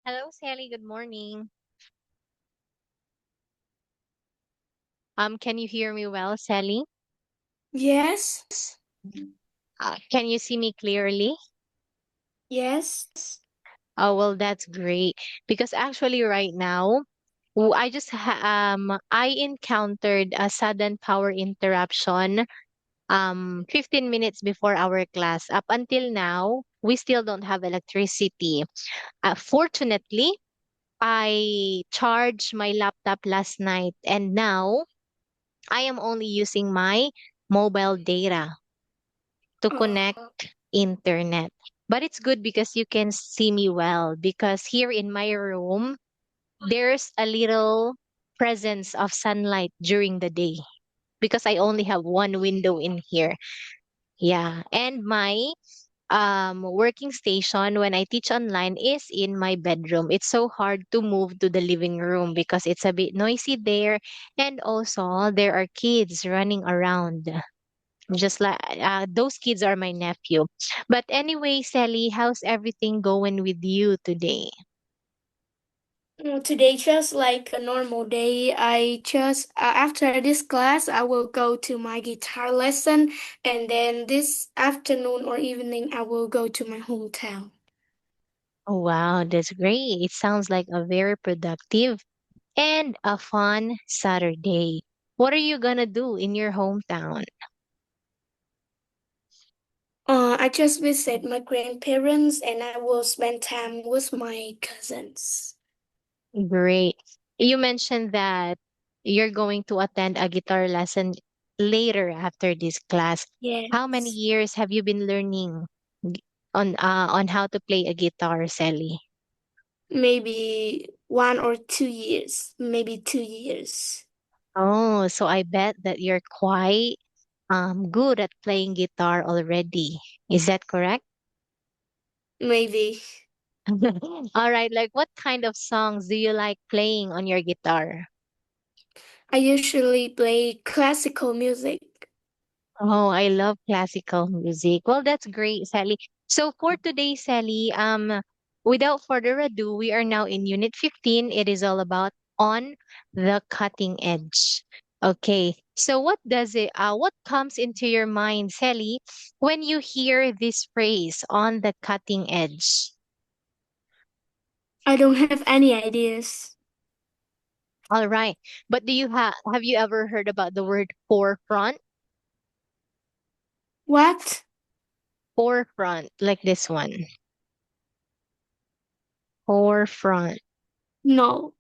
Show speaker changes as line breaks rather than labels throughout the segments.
Hello, Sally. Good morning. Can you hear me well, Sally?
Yes,
Can you see me clearly?
yes.
Oh, well, that's great. Because actually, right now, I encountered a sudden power interruption 15 minutes before our class. Up until now, we still don't have electricity. Fortunately, I charged my laptop last night, and now I am only using my mobile data to connect
Uh,
internet. But it's good because you can see me well because here in my room, there's a little presence of sunlight during the day because I only have one window in here. Yeah. And my working station when I teach online is in my bedroom. It's so hard to move to the living room because it's a bit noisy there and also there are kids running around. Just like those kids are my nephew. But anyway, Sally, how's everything going with you today?
Today just like a normal day. I just after this class I will go to my guitar lesson, and then this afternoon or evening I will go to my hometown.
Oh, wow, that's great. It sounds like a very productive and a fun Saturday. What are you gonna do in your hometown?
I just visit my grandparents and I will spend time with my cousins.
Great. You mentioned that you're going to attend a guitar lesson later after this class. How many
Yes,
years have you been learning g- on how to play a guitar, Sally?
maybe 1 or 2 years, maybe 2 years,
Oh, so I bet that you're quite good at playing guitar already. Is that correct?
maybe.
All right, like what kind of songs do you like playing on your guitar?
I usually play classical music.
Oh, I love classical music. Well, that's great, Sally. So for today, Sally, without further ado, we are now in Unit 15. It is all about on the cutting edge. Okay. So what comes into your mind, Sally, when you hear this phrase on the cutting edge?
I don't have any ideas.
All right. But have you ever heard about the word forefront?
What?
Forefront, like this one. Forefront.
No.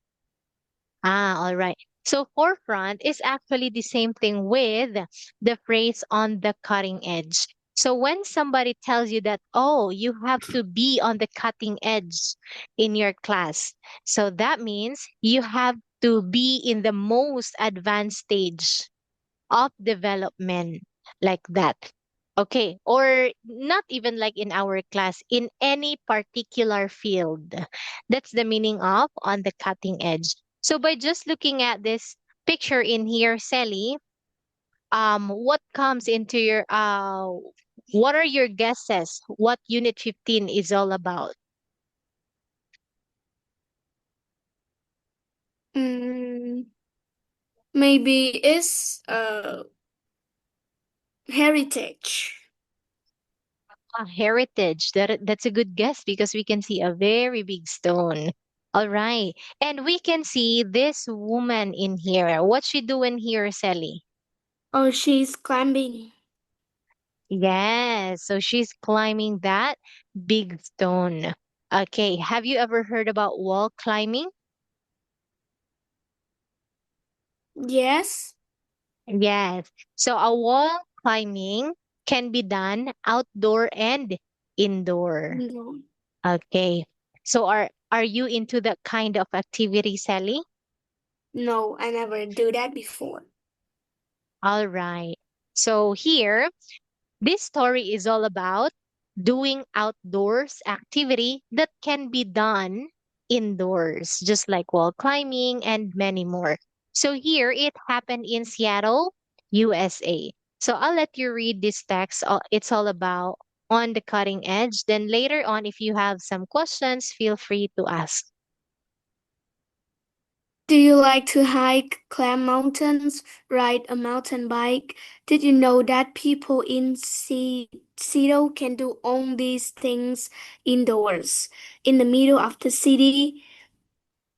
All right. So forefront is actually the same thing with the phrase on the cutting edge. So when somebody tells you that, oh, you have to be on the cutting edge in your class, so that means you have to be in the most advanced stage of development, like that. Okay. Or not even like in our class, in any particular field. That's the meaning of on the cutting edge. So by just looking at this picture in here, Sally, what comes into your what are your guesses? What Unit 15 is all about?
Mm, maybe it's heritage.
Heritage. That's a good guess because we can see a very big stone. All right. And we can see this woman in here. What's she doing here, Sally?
Oh, she's climbing.
Yes. So she's climbing that big stone. Okay. Have you ever heard about wall climbing?
Yes.
Yes. So a wall climbing can be done outdoor and indoor.
No.
Okay. So are you into that kind of activity, Sally?
No, I never do that before.
All right. So here, this story is all about doing outdoors activity that can be done indoors, just like wall climbing and many more. So here it happened in Seattle, USA. So I'll let you read this text. It's all about on the cutting edge. Then later on, if you have some questions, feel free to ask.
Do you like to hike, climb mountains, ride a mountain bike? Did you know that people in Seattle can do all these things indoors? In the middle of the city,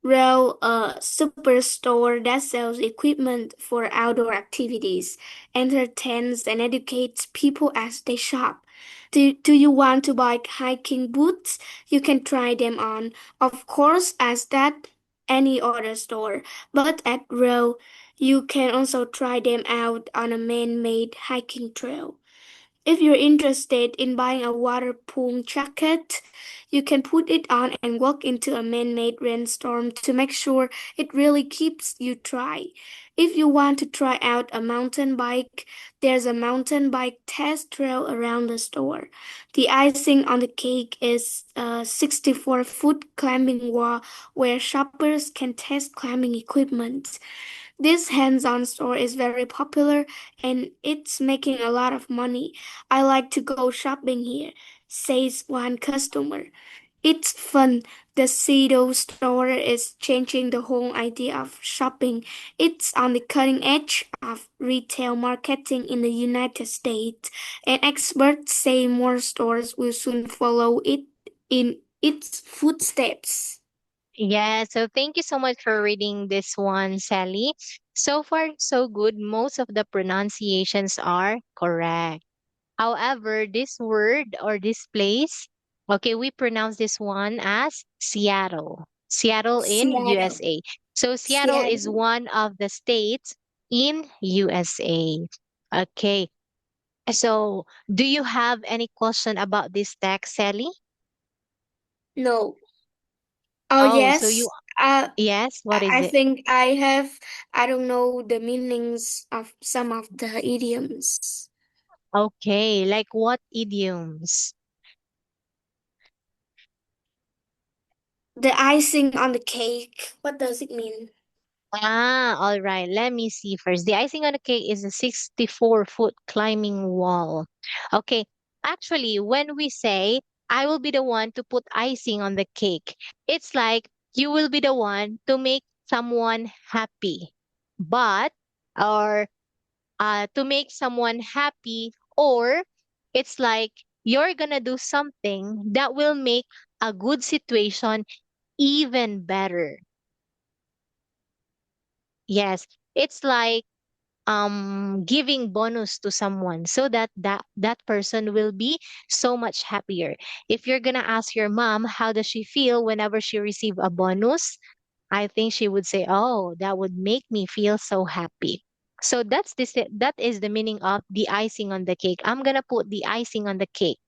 Rail, a superstore that sells equipment for outdoor activities, entertains and educates people as they shop. Do you want to buy hiking boots? You can try them on, of course, as that any other store. But at Rail, you can also try them out on a man-made hiking trail. If you're interested in buying a waterproof jacket, you can put it on and walk into a man-made rainstorm to make sure it really keeps you dry. If you want to try out a mountain bike, there's a mountain bike test trail around the store. The icing on the cake is a 64-foot climbing wall where shoppers can test climbing equipment. This hands-on store is very popular and it's making a lot of money. I like to go shopping here, says one customer. It's fun. The Cedo store is changing the whole idea of shopping. It's on the cutting edge of retail marketing in the United States, and experts say more stores will soon follow it in its footsteps.
Yeah, so thank you so much for reading this one, Sally. So far, so good. Most of the pronunciations are correct. However, this word or this place, okay, we pronounce this one as Seattle. Seattle in
Seattle.
USA. So Seattle is
Seattle.
one of the states in USA. Okay. So do you have any question about this text, Sally?
No. Oh,
Oh, so you,
yes. Uh,
yes, what is
I
it?
think I don't know the meanings of some of the idioms.
Okay, like what idioms?
The icing on the cake, what does it mean?
Ah, all right. Let me see first. The icing on the cake is a 64-foot climbing wall. Okay. Actually, when we say, I will be the one to put icing on the cake, it's like you will be the one to make someone happy. But, or to make someone happy, or it's like you're gonna do something that will make a good situation even better. Yes, it's like giving bonus to someone so that that person will be so much happier. If you're gonna ask your mom how does she feel whenever she receive a bonus, I think she would say, "Oh, that would make me feel so happy." So that is the meaning of the icing on the cake. I'm gonna put the icing on the cake.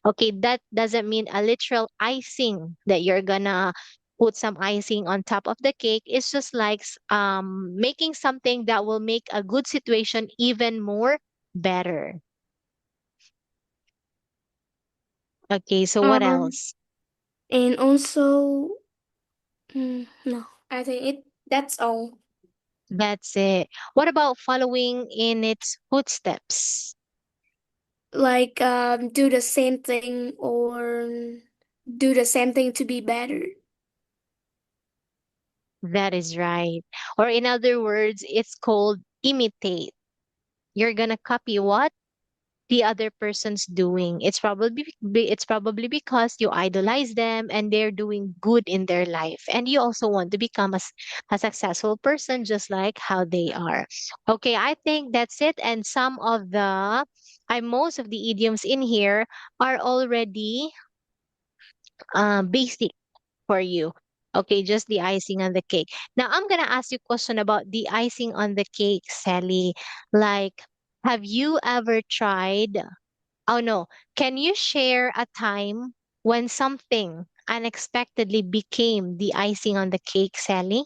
Okay, that doesn't mean a literal icing that you're gonna put some icing on top of the cake. It's just like making something that will make a good situation even more better. Okay, so what
Um,
else?
and also, no, I think that's all.
That's it. What about following in its footsteps?
Like, do the same thing or do the same thing to be better.
That is right. Or in other words, it's called imitate. You're gonna copy what the other person's doing. It's probably because you idolize them and they're doing good in their life, and you also want to become a successful person just like how they are. Okay, I think that's it. And most of the idioms in here are already basic for you. Okay, just the icing on the cake. Now I'm gonna ask you a question about the icing on the cake, Sally. Like, have you ever tried? Oh no, can you share a time when something unexpectedly became the icing on the cake, Sally?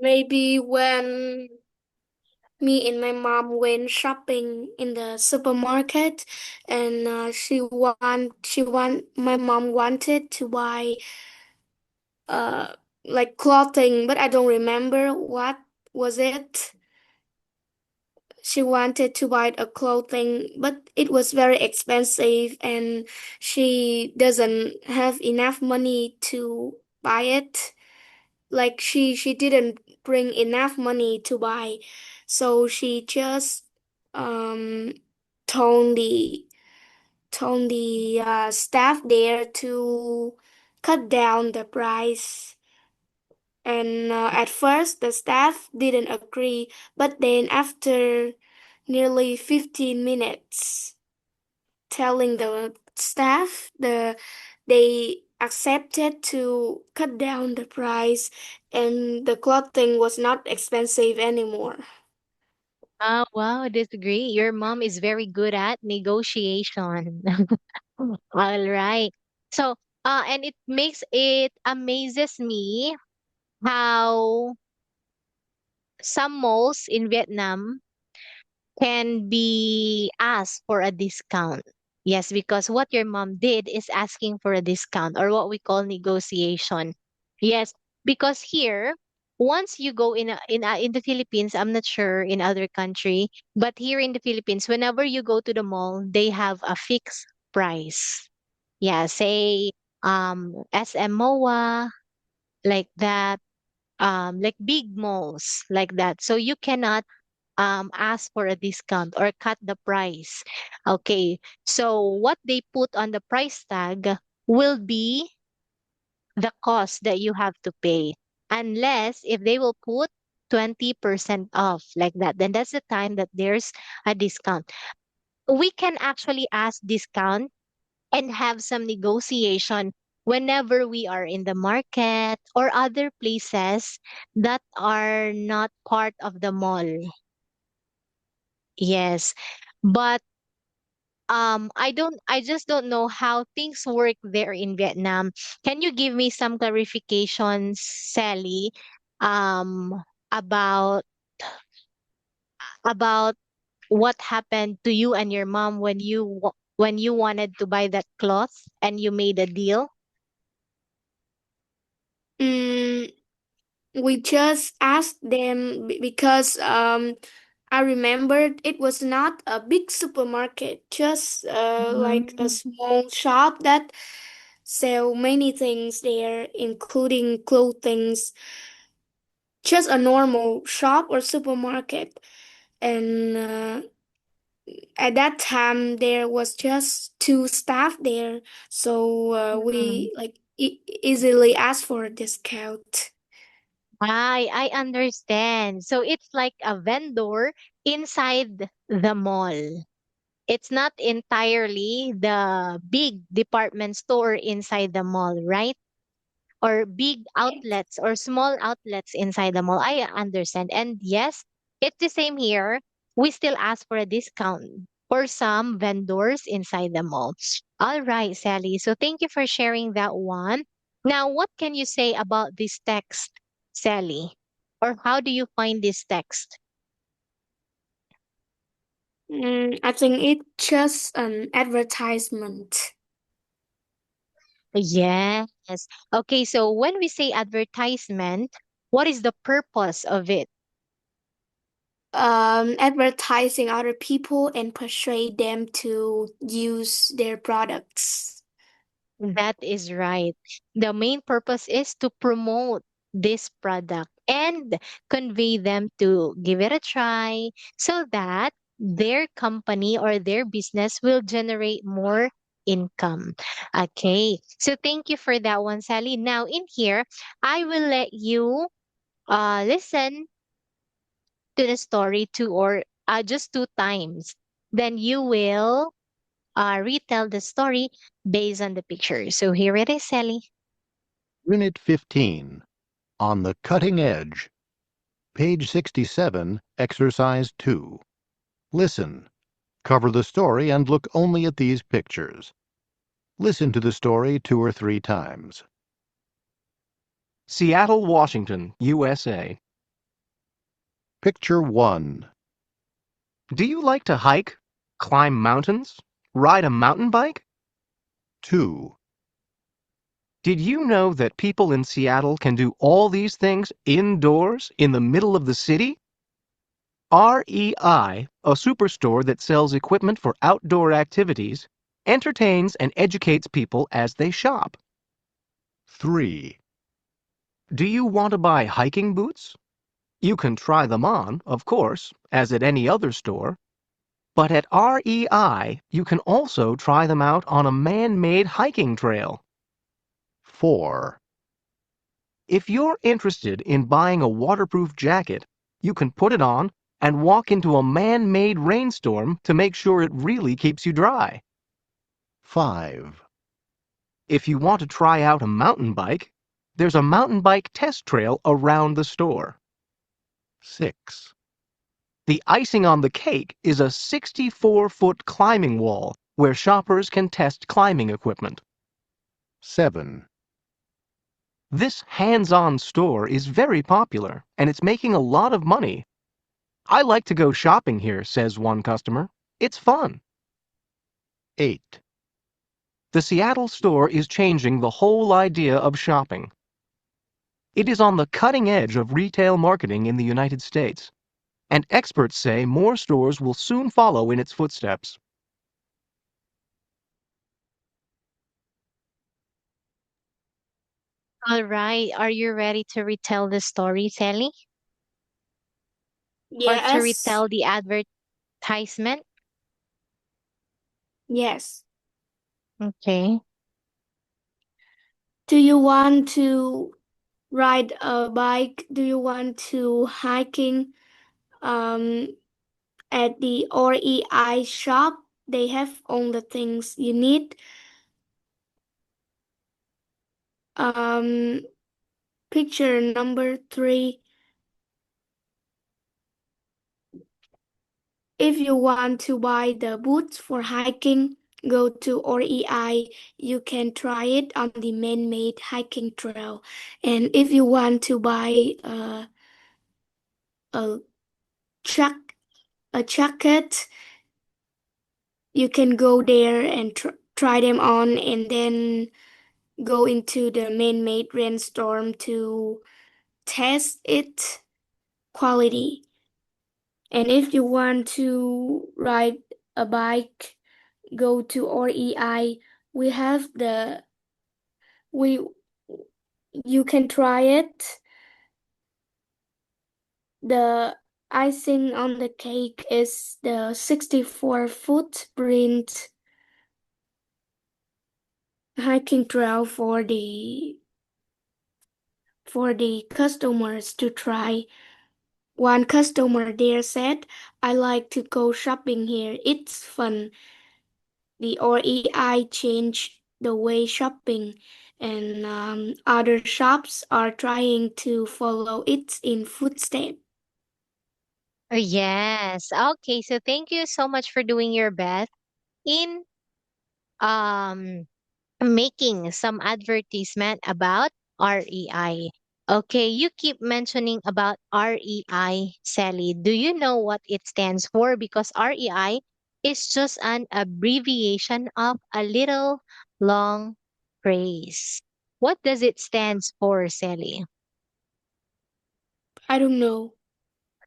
Maybe when me and my mom went shopping in the supermarket, and my mom wanted to buy uh like clothing, but I don't remember what was it. She wanted to buy a clothing, but it was very expensive, and she doesn't have enough money to buy it. Like she didn't bring enough money to buy, so she just um told the staff there to cut down the price. And at first, the staff didn't agree, but then after nearly 15 minutes telling the staff, they accepted to cut down the price, and the clothing was not expensive anymore.
Oh, wow, that's great. Your mom is very good at negotiation. All right. So, and it amazes me how some malls in Vietnam can be asked for a discount. Yes, because what your mom did is asking for a discount or what we call negotiation. Yes, because here, once you go in the Philippines, I'm not sure in other country, but here in the Philippines, whenever you go to the mall, they have a fixed price. Yeah, say SM MOA, like that, like big malls like that. So you cannot ask for a discount or cut the price. Okay. So what they put on the price tag will be the cost that you have to pay. Unless if they will put 20% off like that, then that's the time that there's a discount. We can actually ask discount and have some negotiation whenever we are in the market or other places that are not part of the mall. Yes. But I just don't know how things work there in Vietnam. Can you give me some clarifications, Sally, um about about what happened to you and your mom when when you wanted to buy that cloth and you made a deal?
Mm, we just asked them because I remembered it was not a big supermarket, just like a
Mm.
small shop that sell many things there, including clothing, just a normal shop or supermarket. And at that time, there was just two staff there, so
Mm.
we like easily asked for a discount.
I understand. So it's like a vendor inside the mall. It's not entirely the big department store inside the mall, right? Or big outlets or small outlets inside the mall. I understand. And yes, it's the same here. We still ask for a discount for some vendors inside the mall. All right, Sally. So thank you for sharing that one. Now, what can you say about this text, Sally? Or how do you find this text?
I think it's just an advertisement.
Yes. Okay, so when we say advertisement, what is the purpose of it?
Advertising other people and persuade them to use their products.
That is right. The main purpose is to promote this product and convey them to give it a try so that their company or their business will generate more income. Okay. So thank you for that one, Sally. Now in here, I will let you listen to the story two or just two times. Then you will retell the story based on the picture. So here it is, Sally.
Unit 15. On the Cutting Edge. Page 67, Exercise 2. Listen. Cover the story and look only at these pictures. Listen to the story 2 or 3 times.
Seattle, Washington, USA.
Picture 1.
Do you like to hike, climb mountains, ride a mountain bike?
2.
Did you know that people in Seattle can do all these things indoors in the middle of the city? REI, a superstore that sells equipment for outdoor activities, entertains and educates people as they shop.
3.
Do you want to buy hiking boots? You can try them on, of course, as at any other store. But at REI, you can also try them out on a man-made hiking trail.
4.
If you're interested in buying a waterproof jacket, you can put it on and walk into a man-made rainstorm to make sure it really keeps you dry.
5.
If you want to try out a mountain bike, there's a mountain bike test trail around the store.
6.
The icing on the cake is a 64-foot climbing wall where shoppers can test climbing equipment.
7.
This hands-on store is very popular, and it's making a lot of money. I like to go shopping here, says one customer. It's fun.
8.
The Seattle store is changing the whole idea of shopping. It is on the cutting edge of retail marketing in the United States, and experts say more stores will soon follow in its footsteps.
All right. Are you ready to retell the story, Sally? Or to
Yes.
retell the advertisement?
Yes.
Okay.
Do you want to ride a bike? Do you want to hiking at the REI shop? They have all the things you need. Picture number 3. If you want to buy the boots for hiking, go to REI. You can try it on the man-made hiking trail. And if you want to buy a jacket, you can go there and try them on, and then go into the man-made rainstorm to test its quality. And if you want to ride a bike, go to REI. We have we you can try it. The icing on the cake is the 64-foot hiking trail for the customers to try. One customer there said, "I like to go shopping here. It's fun." The REI changed the way shopping, and other shops are trying to follow it in footsteps.
Oh, yes. Okay. So thank you so much for doing your best in um making some advertisement about REI. Okay, you keep mentioning about REI, Sally. Do you know what it stands for? Because REI is just an abbreviation of a little long phrase. What does it stands for, Sally?
I don't know.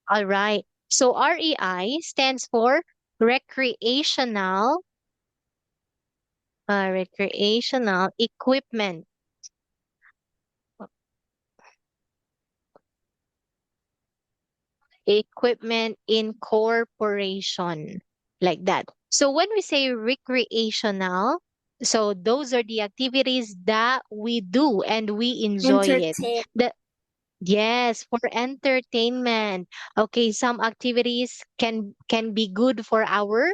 All right. So REI stands for recreational recreational equipment. Equipment incorporation, like that. So when we say recreational, so those are the activities that we do and we enjoy it.
Entertain.
The Yes, for entertainment. Okay, some activities can be good for our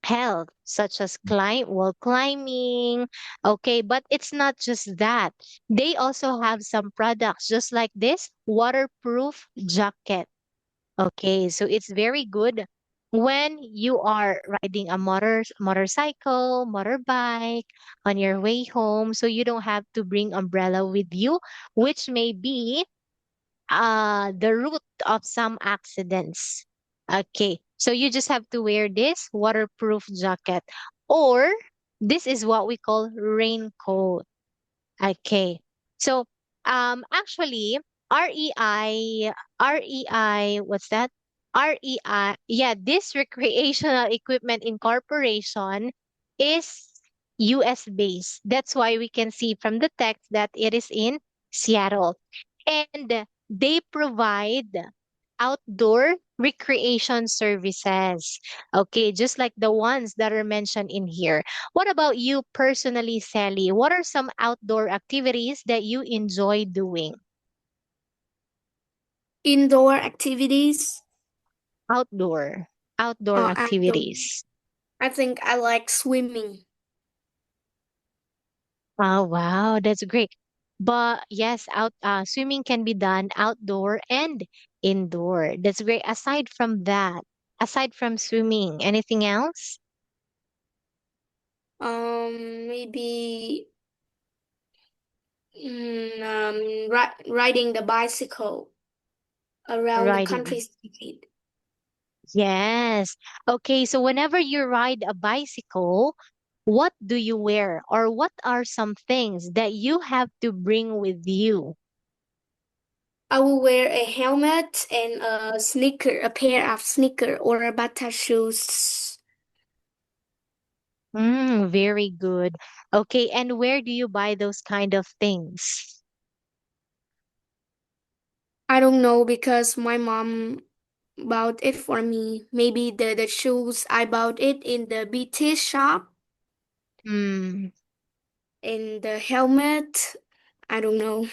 health, such as wall climbing. Okay, but it's not just that. They also have some products just like this waterproof jacket. Okay, so it's very good when you are riding a motorcycle, motorbike on your way home, so you don't have to bring umbrella with you, which may be the root of some accidents. Okay, so you just have to wear this waterproof jacket, or this is what we call raincoat. Okay. So, actually, what's that? REI, yeah, this Recreational Equipment Incorporation is US based. That's why we can see from the text that it is in Seattle. And they provide outdoor recreation services. Okay, just like the ones that are mentioned in here. What about you personally, Sally? What are some outdoor activities that you enjoy doing?
Indoor activities
Outdoor, outdoor
or outdoor?
activities.
I think I like swimming.
Oh, wow, that's great. But yes, swimming can be done outdoor and indoor. That's great. Aside from that, aside from swimming, anything else?
Maybe riding the bicycle around the
Riding.
countryside.
Yes. Okay, so whenever you ride a bicycle, what do you wear, or what are some things that you have to bring with you?
I will wear a helmet and a pair of sneaker or a bata shoes.
Very good. Okay, and where do you buy those kind of things?
I don't know because my mom bought it for me. Maybe the shoes I bought it in the BT shop
Hmm.
and the helmet. I don't know.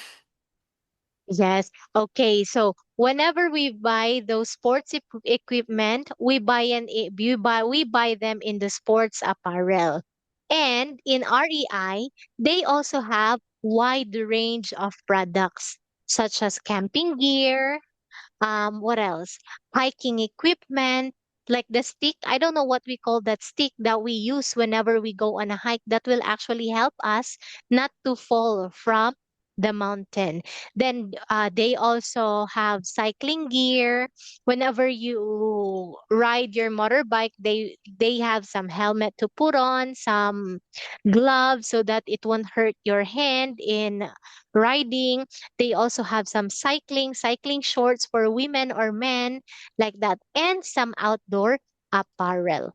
Yes. Okay. So whenever we buy those sports equipment, we buy them in the sports apparel. And in REI, they also have wide range of products such as camping gear, what else? Hiking equipment, like the stick. I don't know what we call that stick that we use whenever we go on a hike that will actually help us not to fall from the mountain. Then they also have cycling gear. Whenever you ride your motorbike, they have some helmet to put on, some gloves so that it won't hurt your hand in riding. They also have some cycling shorts for women or men, like that, and some outdoor apparel.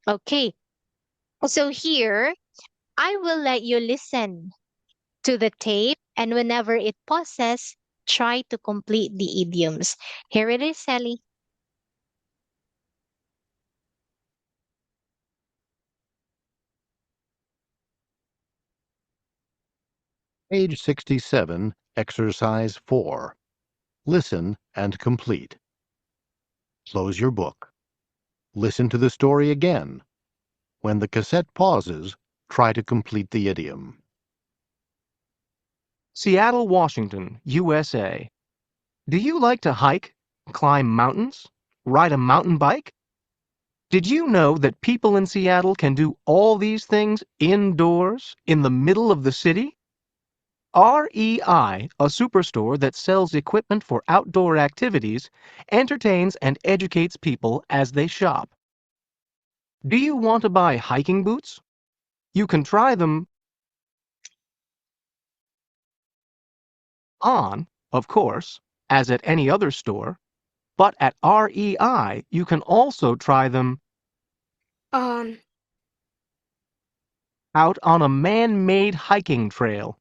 Okay, so here I will let you listen to the tape, and whenever it pauses, try to complete the idioms. Here it is, Sally.
Page 67, Exercise 4. Listen and complete. Close your book. Listen to the story again. When the cassette pauses, try to complete the idiom.
Seattle, Washington, USA. Do you like to hike, climb mountains, ride a mountain bike? Did you know that people in Seattle can do all these things indoors, in the middle of the city? REI, a superstore that sells equipment for outdoor activities, entertains and educates people as they shop. Do you want to buy hiking boots? You can try them on, of course, as at any other store, but at REI you can also try them
Um,
out on a man-made hiking trail.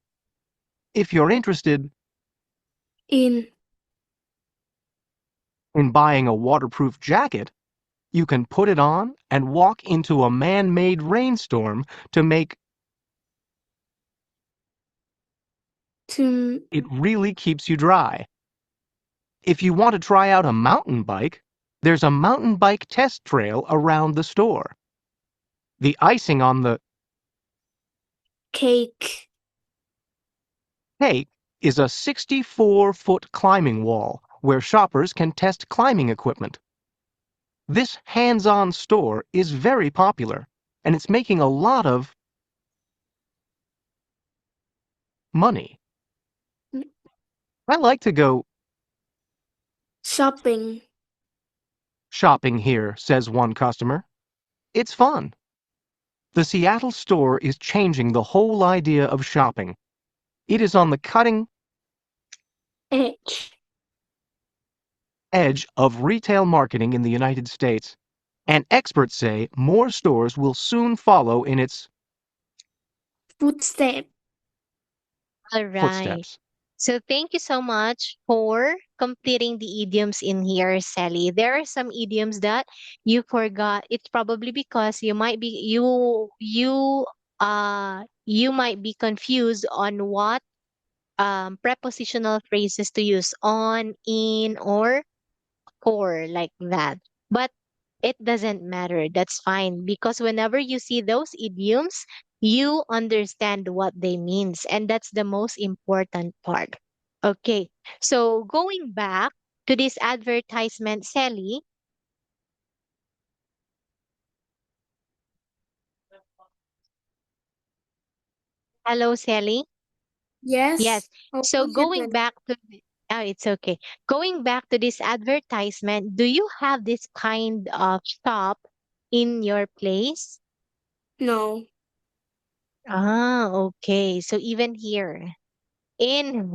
If you're interested
in
in buying a waterproof jacket, you can put it on and walk into a man-made rainstorm to make
to
it really keeps you dry. If you want to try out a mountain bike, there's a mountain bike test trail around the store. The icing on the
cake.
cake is a 64-foot climbing wall where shoppers can test climbing equipment. This hands-on store is very popular, and it's making a lot of money. I like to go
Shopping.
shopping here, says one customer. It's fun. The Seattle store is changing the whole idea of shopping. It is on the cutting
Edge.
edge of retail marketing in the United States, and experts say more stores will soon follow in its
Footstep.
All right.
footsteps.
So thank you so much for completing the idioms in here, Sally. There are some idioms that you forgot. It's probably because you might be confused on what prepositional phrases to use on, in, or for, like that. But it doesn't matter. That's fine because whenever you see those idioms, you understand what they means, and that's the most important part. Okay. So going back to this advertisement, Sally. Hello, Sally.
Yes.
Yes.
Oh,
So
what
going
happened?
back to oh, it's okay. Going back to this advertisement, do you have this kind of shop in your place?
No.
Ah, okay. So even here in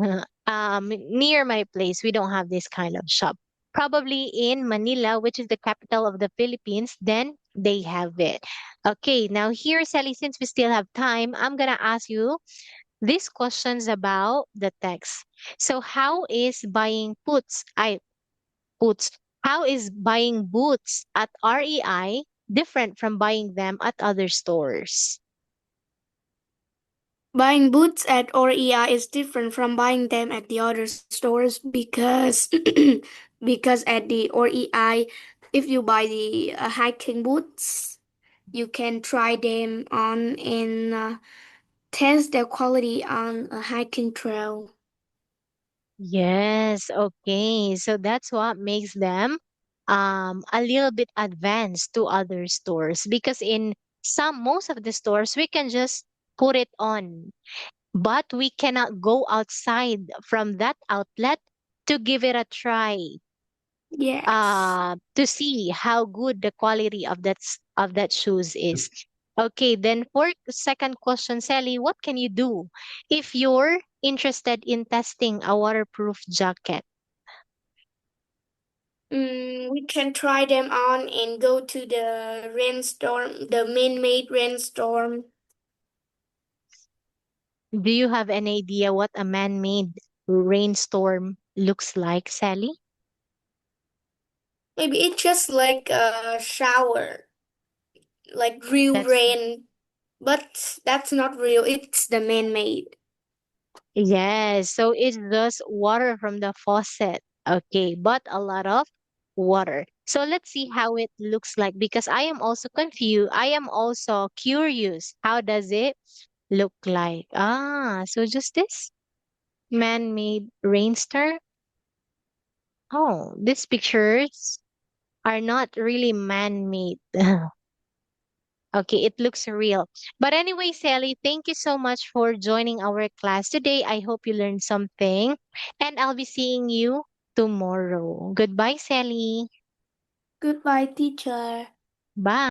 near my place, we don't have this kind of shop. Probably in Manila, which is the capital of the Philippines, then they have it. Okay, now here, Sally, since we still have time, I'm gonna ask you these questions about the text. So how is buying boots? How is buying boots at REI different from buying them at other stores?
Buying boots at REI is different from buying them at the other stores because because at the REI, if you buy the hiking boots, you can try them on and test their quality on a hiking trail.
Yes, okay. So that's what makes them a little bit advanced to other stores because in most of the stores we can just put it on, but we cannot go outside from that outlet to give it a try,
Yes.
to see how good the quality of that shoes is. Okay, then for the second question, Sally, what can you do if you're interested in testing a waterproof jacket?
We can try them on and go to the rainstorm, the man-made rainstorm.
Do you have an idea what a man-made rainstorm looks like, Sally?
Maybe it's just like a shower, like real
That's
rain, but that's not real. It's the man-made.
Yes, so it's just water from the faucet. Okay, but a lot of water. So let's see how it looks like because I am also confused. I am also curious. How does it look like? Ah, so just this man-made rainstorm. Oh, these pictures are not really man-made. Okay, it looks real. But anyway, Sally, thank you so much for joining our class today. I hope you learned something, and I'll be seeing you tomorrow. Goodbye, Sally.
Goodbye, teacher.
Bye.